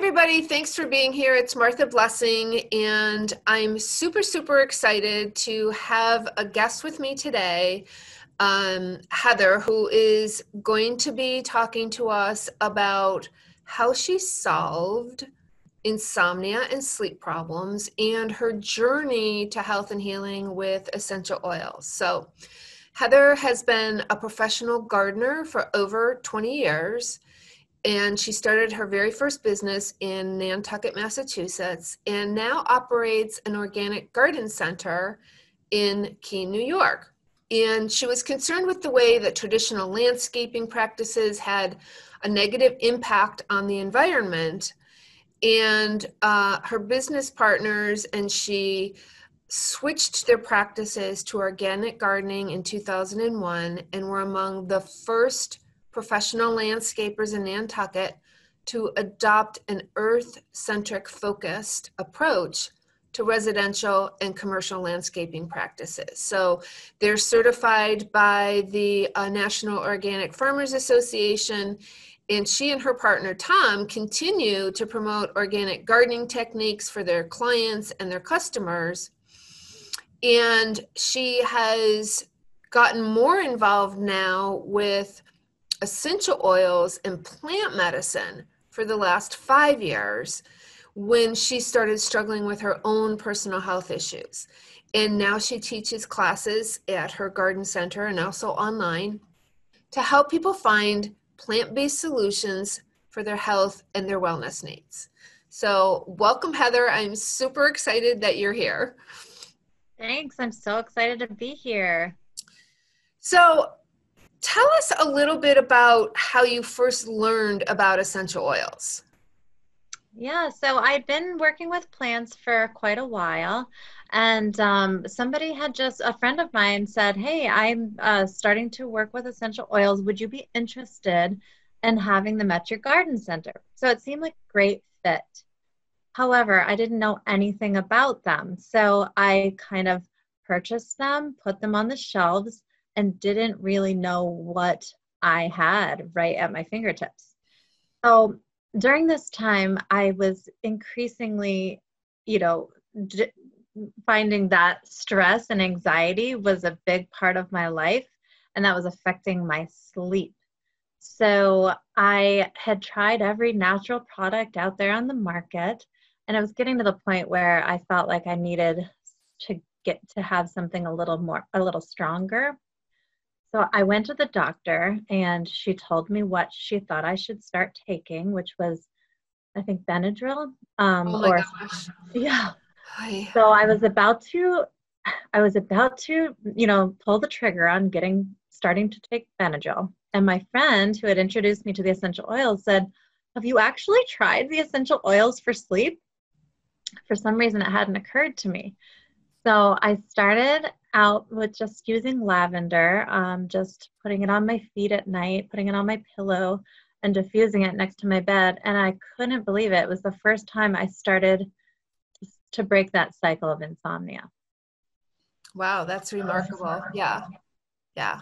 everybody. Thanks for being here. It's Martha Blessing, and I'm super, super excited to have a guest with me today, Heather, who is going to be talking to us about how she solved insomnia and sleep problems and her journey to health and healing with essential oils. So Heather has been a professional gardener for over 20 years. And she started her very first business in Nantucket, Massachusetts, and now operates an organic garden center in Keene, New York. And she was concerned with the way that traditional landscaping practices had a negative impact on the environment. And her business partners and she switched their practices to organic gardening in 2001 and were among the first professional landscapers in Nantucket to adopt an earth-centric focused approach to residential and commercial landscaping practices. So they're certified by the National Organic Farmers Association, and she and her partner Tom continue to promote organic gardening techniques for their clients and their customers. And she has gotten more involved now with essential oils and plant medicine for the last 5 years when she started struggling with her own personal health issues. And now she teaches classes at her garden center and also online to help people find plant-based solutions for their health and their wellness needs. So welcome, Heather. I'm super excited that you're here. Thanks. I'm so excited to be here. So tell us a little bit about how you first learned about essential oils. Yeah, so I'd been working with plants for quite a while, and a friend of mine said, "Hey, I'm starting to work with essential oils. Would you be interested in having them at your garden center?" So it seemed like a great fit. However, I didn't know anything about them, so I kind of purchased them, put them on the shelves, and didn't really know what I had right at my fingertips. So during this time, I was increasingly, finding that stress and anxiety was a big part of my life, and that was affecting my sleep. So I had tried every natural product out there on the market, and I was getting to the point where I felt like I needed to get to have something a little stronger. So I went to the doctor and she told me what she thought I should start taking, which was, I think, Benadryl. Oh my gosh. Yeah. Hi. So I was about to, pull the trigger on starting to take Benadryl. And my friend who had introduced me to the essential oils said, "Have you actually tried the essential oils for sleep?" For some reason, it hadn't occurred to me. So I started out with just using lavender, just putting it on my feet at night, putting it on my pillow, and diffusing it next to my bed. And I couldn't believe it. It was the first time I started to break that cycle of insomnia. Wow, that's remarkable. Yeah. Yeah.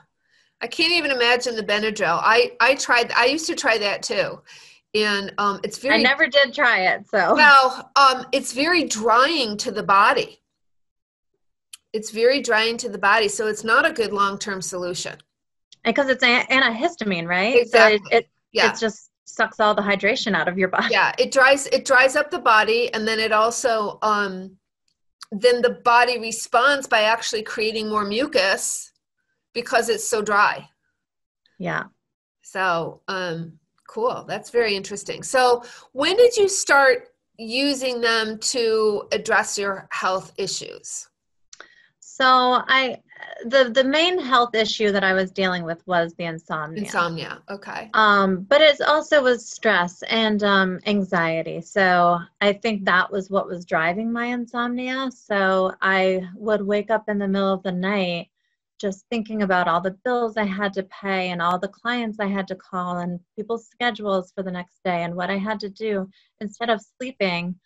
I can't even imagine the Benadryl. I used to try that too. And I never did try it. So it's very drying to the body. It's very drying to the body, so it's not a good long-term solution. Because it's antihistamine, right? Exactly. So it just sucks all the hydration out of your body. Yeah, it dries up the body, and then it also then the body responds by actually creating more mucus because it's so dry. Yeah. So cool. That's very interesting. So when did you start using them to address your health issues? So the main health issue that I was dealing with was the insomnia. Insomnia, okay. But it also was stress and anxiety. So I think that was what was driving my insomnia. So I would wake up in the middle of the night just thinking about all the bills I had to pay and all the clients I had to call and people's schedules for the next day and what I had to do instead of sleeping.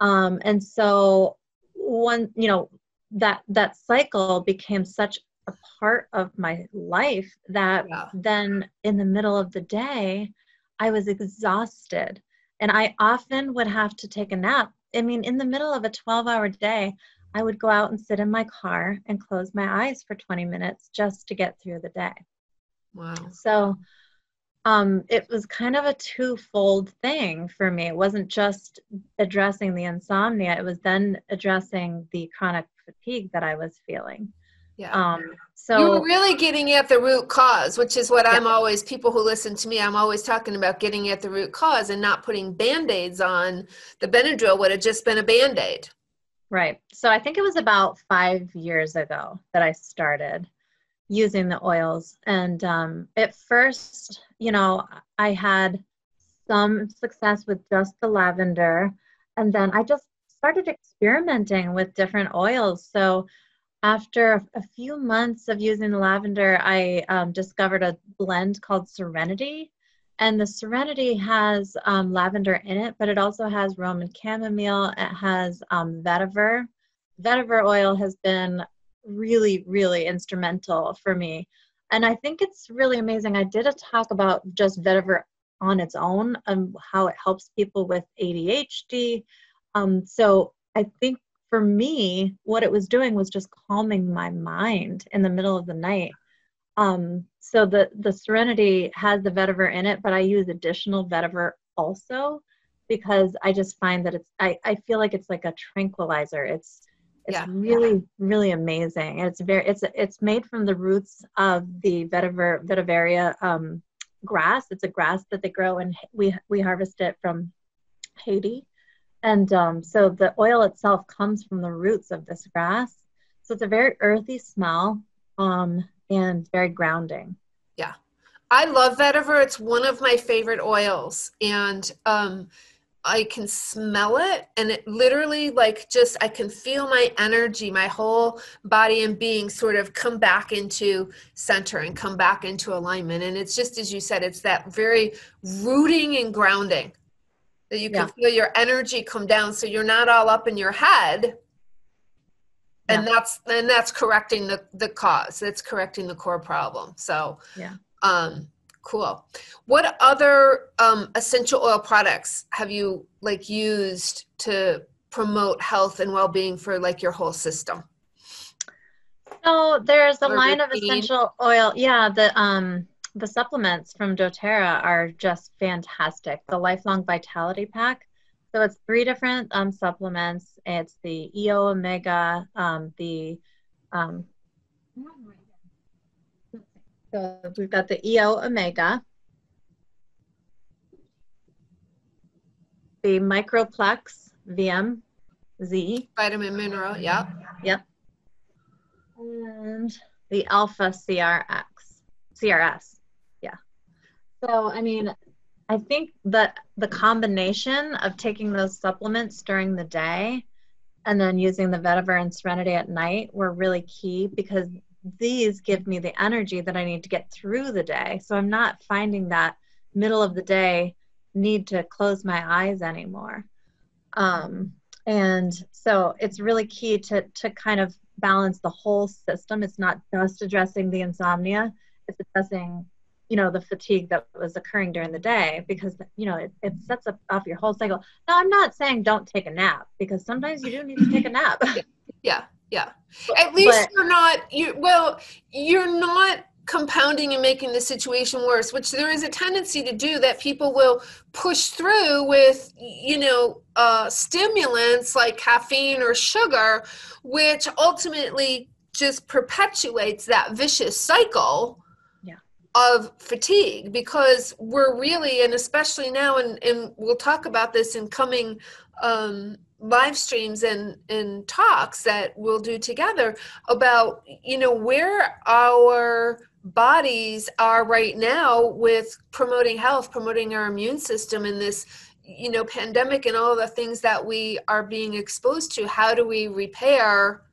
And so that cycle became such a part of my life that then in the middle of the day, I was exhausted And I often would have to take a nap. I mean, in the middle of a 12-hour day, I would go out and sit in my car and close my eyes for 20 minutes just to get through the day. Wow. So it was kind of a twofold thing for me. It wasn't just addressing the insomnia, it was then addressing the chronic fatigue that I was feeling. Yeah. So You were really getting at the root cause, which is what yeah. I'm always, people who listen to me, I'm always talking about getting at the root cause and not putting Band-Aids on. The Benadryl would have just been a Band-Aid. Right. So I think it was about 5 years ago that I started using the oils. And at first, I had some success with just the lavender. And then I just started experimenting with different oils. So after a few months of using the lavender, I discovered a blend called Serenity. And the Serenity has lavender in it, but it also has Roman chamomile. It has vetiver. Vetiver oil has been really, really instrumental for me. And I think it's really amazing. I did a talk about just vetiver on its own and how it helps people with ADHD. So I think for me, what it was doing was just calming my mind in the middle of the night. So the Serenity has the vetiver in it, but I use additional vetiver also because I just find that I feel like it's like a tranquilizer. It's really, really amazing. And it's made from the roots of the vetiveria grass. It's a grass that they grow, and we harvest it from Haiti. And so the oil itself comes from the roots of this grass. So it's a very earthy smell and very grounding. Yeah. I love vetiver. It's one of my favorite oils. And I can smell it, and it literally I can feel my energy, my whole body and being sort of come back into center and come back into alignment. And it's just, as you said, it's that very rooting and grounding that you can feel your energy come down. So you're not all up in your head. And that's correcting the cause. That's correcting the core problem. So, cool. What other essential oil products have you used to promote health and well-being for your whole system? So there's a Or line of routine? essential oil. Yeah, the supplements from Doterra are just fantastic. The Lifelong Vitality Pack. So it's 3 different supplements. It's the EO Omega, so we've got the EO Omega, the Microplex VMZ. Vitamin mineral, yeah. Yep. And the Alpha CRS. Yeah. So, I mean, I think that the combination of taking those supplements during the day and then using the vetiver and Serenity at night were really key because these give me the energy that I need to get through the day. So I'm not finding that middle of the day need to close my eyes anymore. And so it's really key to kind of balance the whole system. It's not just addressing the insomnia, it's addressing the fatigue that was occurring during the day because, it sets off your whole cycle. Now, I'm not saying don't take a nap because sometimes you do need to take a nap. Yeah. At least you're not compounding and making the situation worse, which there is a tendency to do that people will push through with, stimulants like caffeine or sugar, which ultimately just perpetuates that vicious cycle of fatigue because we're really, and especially now, and we'll talk about this in coming live streams and talks that we'll do together about, where our bodies are right now with promoting health, promoting our immune system in this, pandemic and all the things that we are being exposed to. How do we repair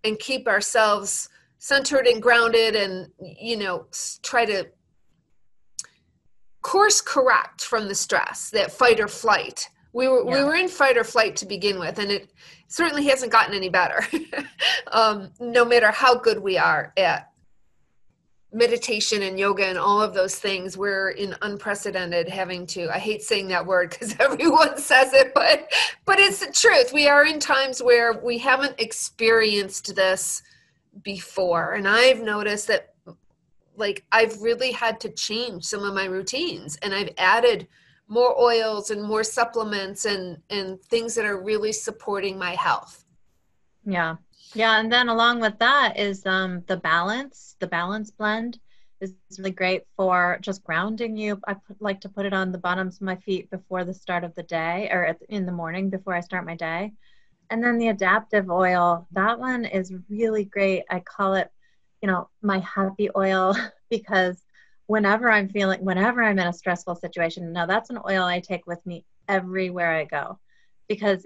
and keep ourselves centered and grounded and, try to course correct from the stress, that fight or flight. We were in fight or flight to begin with, and it certainly hasn't gotten any better, no matter how good we are at meditation and yoga and all of those things, we're in unprecedented having to, I hate saying that word because everyone says it, but it's the truth. We are in times where we haven't experienced this before. And I've noticed that, like, I've really had to change some of my routines, and I've added more oils and more supplements and things that are really supporting my health. Yeah. Yeah. And then along with that is the balance blend is really great for just grounding you. Like to put it on the bottoms of my feet before the start of the day, or in the morning before I start my day. And then the adaptive oil, that one is really great. I call it, my happy oil because whenever I'm in a stressful situation, now that's an oil I take with me everywhere I go. Because,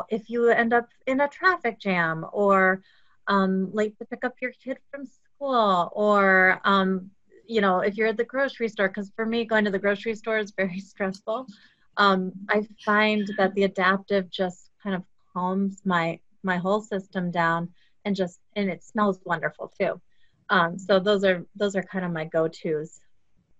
if you end up in a traffic jam or late to pick up your kid from school, or, if you're at the grocery store, because for me, going to the grocery store is very stressful. I find that the adaptive just kind of calms my whole system down, and it smells wonderful too. So those are kind of my go-tos.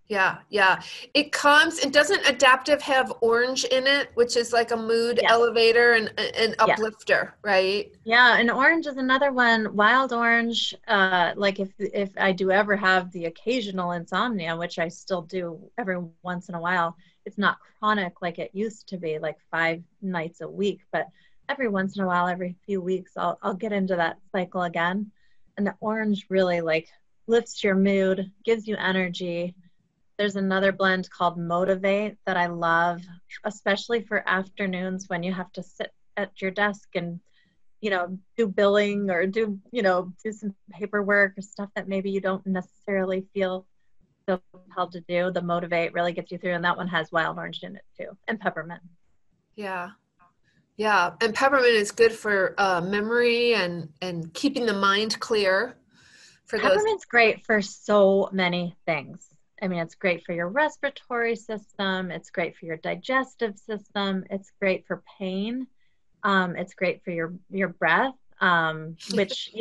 Yeah, yeah. It calms. And doesn't adaptive have orange in it, which is like a mood Yes. elevator and an Yeah. uplifter, right? Yeah, and orange is another one. Wild orange, like if I do ever have the occasional insomnia, which I still do every once in a while, it's not chronic like it used to be, like 5 nights a week, but every once in a while, every few weeks, I'll get into that cycle again. And the orange really like lifts your mood, gives you energy. There's another blend called Motivate that I love, especially for afternoons when you have to sit at your desk and do billing or do some paperwork or stuff that maybe you don't necessarily feel so compelled to do. The Motivate really gets you through, and that one has wild orange in it too, and peppermint. Yeah. Yeah. And peppermint is good for memory and keeping the mind clear for those. Peppermint's great for so many things. I mean, it's great for your respiratory system. It's great for your digestive system. It's great for pain. It's great for your breath, which,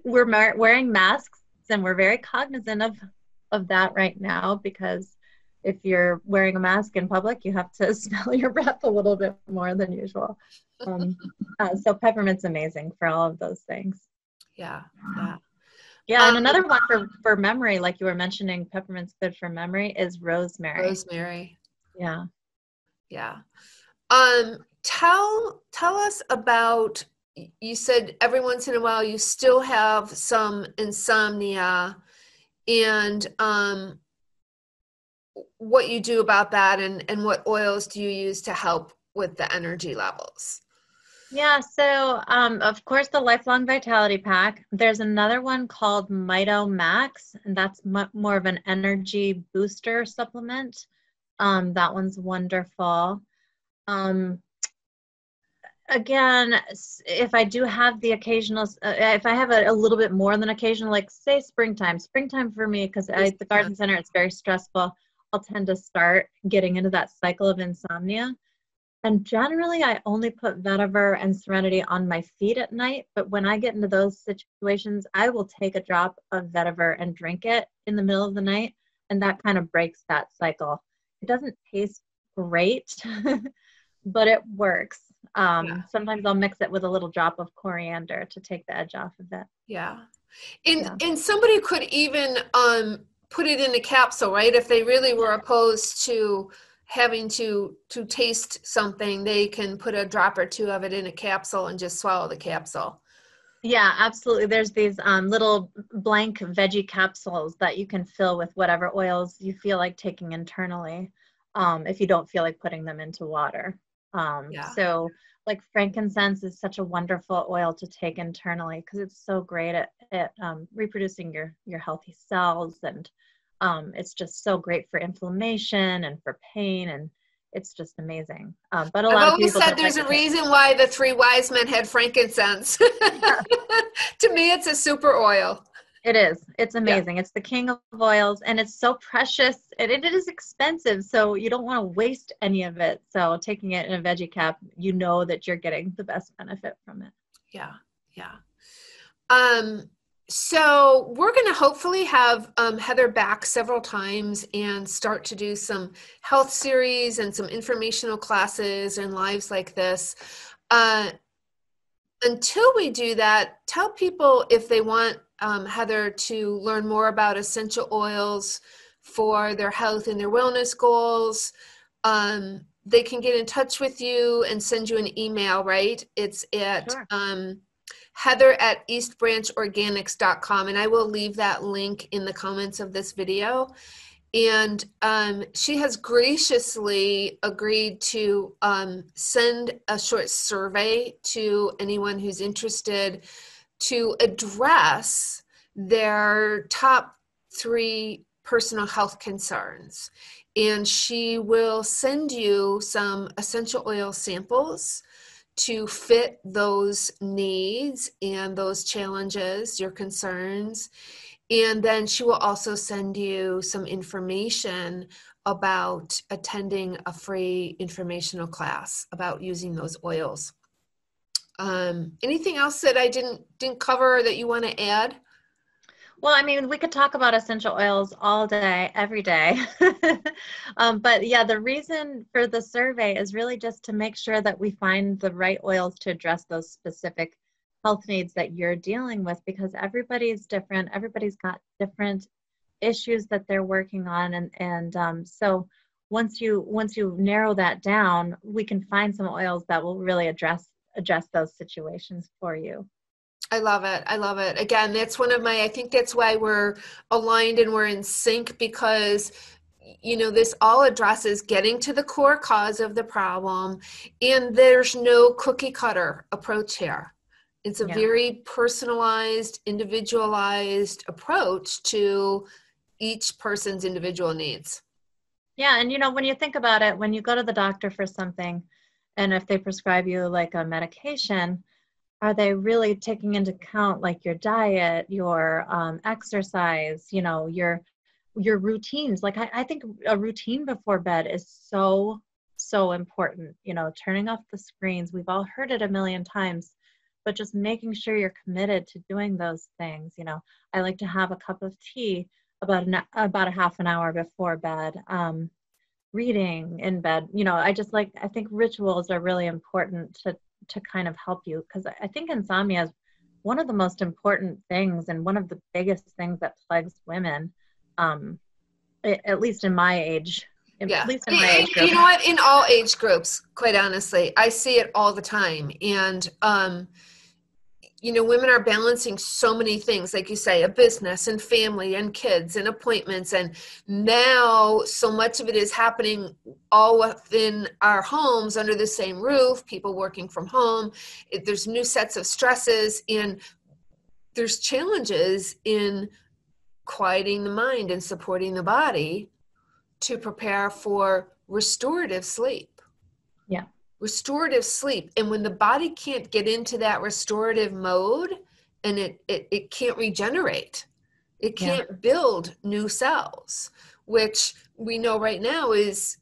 we're wearing masks, and we're very cognizant of that right now, because if you're wearing a mask in public, you have to smell your breath a little bit more than usual. So peppermint's amazing for all of those things. Yeah. Yeah. Yeah, and another one for memory, like you were mentioning, peppermint's good for memory, is rosemary. Rosemary. Yeah. Yeah. Tell us about, you said every once in a while you still have some insomnia, and what you do about that, and what oils do you use to help with the energy levels? Yeah, so of course the Lifelong Vitality Pack. There's another one called Mito Max, and that's more of an energy booster supplement. That one's wonderful. Again, if I do have the occasional, if I have a little bit more than occasional, like say springtime for me, because at the garden center, it's very stressful, I'll tend to start getting into that cycle of insomnia. And generally, I only put vetiver and serenity on my feet at night. But when I get into those situations, I will take a drop of vetiver and drink it in the middle of the night. And that kind of breaks that cycle. It doesn't taste great, but it works. Sometimes I'll mix it with a little drop of coriander to take the edge off of it. Yeah. And somebody could even put it in a capsule, right? If they really were opposed to having to taste something, they can put a drop or two of it in a capsule and just swallow the capsule. Yeah, absolutely. There's these little blank veggie capsules that you can fill with whatever oils you feel like taking internally, if you don't feel like putting them into water. So like frankincense is such a wonderful oil to take internally because it's so great at reproducing your healthy cells, and it's just so great for inflammation and for pain, and it's just amazing. But I've always said there's a reason why the 3 wise men had frankincense. To me, it's a super oil. It is. It's amazing. Yeah. It's the king of oils, and it's so precious. It is expensive, so you don't want to waste any of it. So taking it in a veggie cap, you know that you're getting the best benefit from it. Yeah, yeah. So we're going to hopefully have Heather back several times and start to do some health series and some informational classes and lives like this. Uh, until we do that, tell people if they want Heather to learn more about essential oils for their health and their wellness goals. They can get in touch with you and send you an email, right? It's at Sure. Heather@eastbranchorganics.com, and I will leave that link in the comments of this video. And she has graciously agreed to send a short survey to anyone who's interested to address their top 3 personal health concerns. And she will send you some essential oil samples to fit those needs and those challenges, your concerns. And then she will also send you some information about attending a free informational class about using those oils. Anything else that I didn't cover that you want to add? Well, I mean, we could talk about essential oils all day, every day. But yeah, the reason for the survey is really just to make sure that we find the right oils to address those specific health needs that you're dealing with, because everybody's different. Everybody's got different issues that they're working on. So once you narrow that down, we can find some oils that will really address those situations for you. I love it. I love it. Again, that's one of my, I think that's why we're aligned and we're in sync, because this all addresses getting to the core cause of the problem, and there's no cookie cutter approach here. It's a Yeah. very personalized, individualized approach to each person's individual needs. Yeah, and when you think about it, when you go to the doctor for something, and if they prescribe you like a medication, are they really taking into account like your diet, your exercise, your routines? Like I think a routine before bed is so, so important. Turning off the screens. We've all heard it a million times, but just making sure you're committed to doing those things. I like to have a cup of tea about a half an hour before bed. Reading in bed. I think rituals are really important to kind of help you, because I think insomnia is one of the most important things and one of the biggest things that plagues women, at least in my age, at Yeah. least in my age group. You know what? In all age groups, quite honestly, I see it all the time. And, women are balancing so many things, like you say, a business and family and kids and appointments. And now so much of it is happening all within our homes under the same roof, people working from home. There's new sets of stresses, and there's challenges in quieting the mind and supporting the body to prepare for restorative sleep. Yeah. Restorative sleep. And when the body can't get into that restorative mode, and it can't regenerate, it Yeah. can't build new cells, which we know right now is,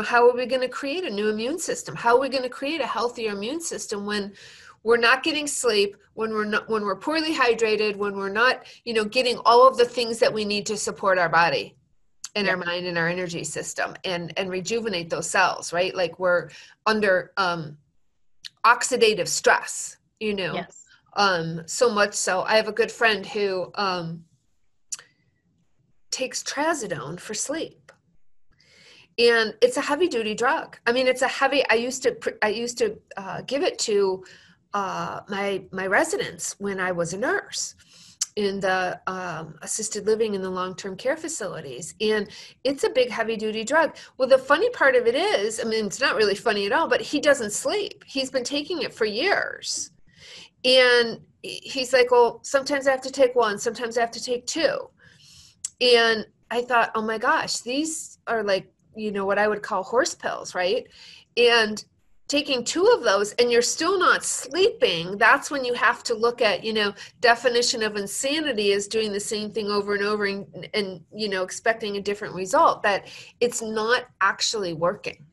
how are we going to create a new immune system? How are we going to create a healthier immune system when we're not getting sleep, when we're poorly hydrated, when we're not, getting all of the things that we need to support our body and Yeah. our mind and our energy system and rejuvenate those cells, right? Like we're under oxidative stress, Yes. so much so. I have a good friend who takes trazodone for sleep, and it's a heavy duty drug. I mean, I used to give it to my residents when I was a nurse in the assisted living and the long-term care facilities. And it's a big heavy duty drug. Well, the funny part of it is, I mean, it's not really funny at all, but he doesn't sleep. He's been taking it for years. And he's like, well, sometimes I have to take one, sometimes I have to take two. And I thought, oh my gosh, these are like, what I would call horse pills, right? And taking 2 of those and you're still not sleeping, that's when you have to look at, definition of insanity is doing the same thing over and over and expecting a different result, that it's not actually working.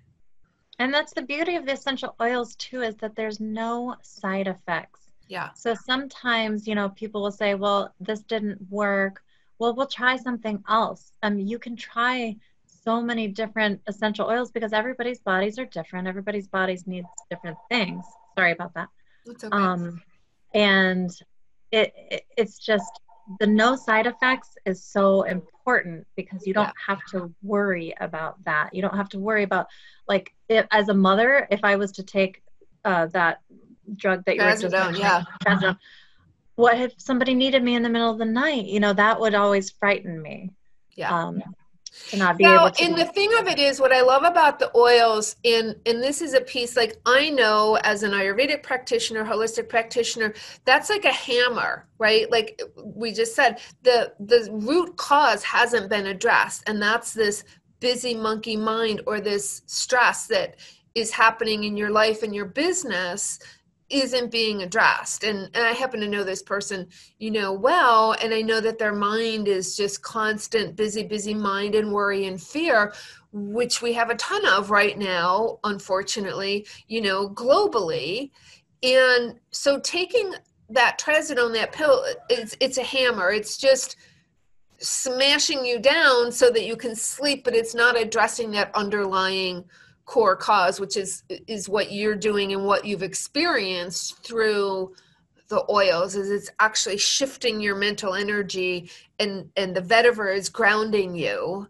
And that's the beauty of the essential oils too, is that there's no side effects. Yeah. So sometimes, people will say, well, this didn't work. Well, we'll try something else. You can try so many different essential oils because everybody's bodies are different. Everybody's bodies needs different things. Sorry about that. It's okay. Um, and it's just the no side effects is so important because you Yeah. don't have to worry about that. You don't have to worry about, like, as a mother, if I was to take that drug that you were just Trazodone. mentioning, Yeah. trazodone, what if somebody needed me in the middle of the night? That would always frighten me, Yeah. um, to not be Well, able to. and the thing of it is, what I love about the oils, and this is a piece, like, I know as an Ayurvedic practitioner, holistic practitioner, that's like a hammer, right? Like we just said, the root cause hasn't been addressed, and that's this busy monkey mind, or this stress that is happening in your life and your business isn't being addressed. And I happen to know this person, well, and I know that their mind is just constant busy mind and worry and fear, which we have a ton of right now, unfortunately, globally. And so taking that trazodone, that pill, it's a hammer. It's just smashing you down so that you can sleep, but it's not addressing that underlying core cause, which is what you're doing and what you've experienced through the oils. Is it's actually shifting your mental energy, and the vetiver is grounding you,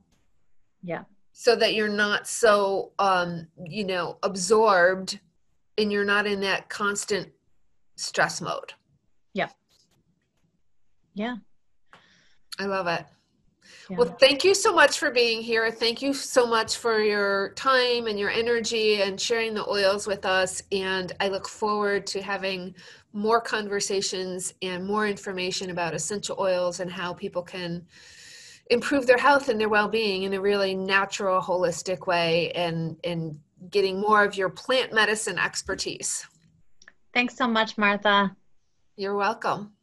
Yeah. so that you're not so absorbed, and you're not in that constant stress mode. Yeah. Yeah. I love it. Yeah. Well, thank you so much for being here. Thank you so much for your time and your energy and sharing the oils with us. And I look forward to having more conversations and more information about essential oils and how people can improve their health and their well-being in a really natural, holistic way, and getting more of your plant medicine expertise. Thanks so much, Martha. You're welcome.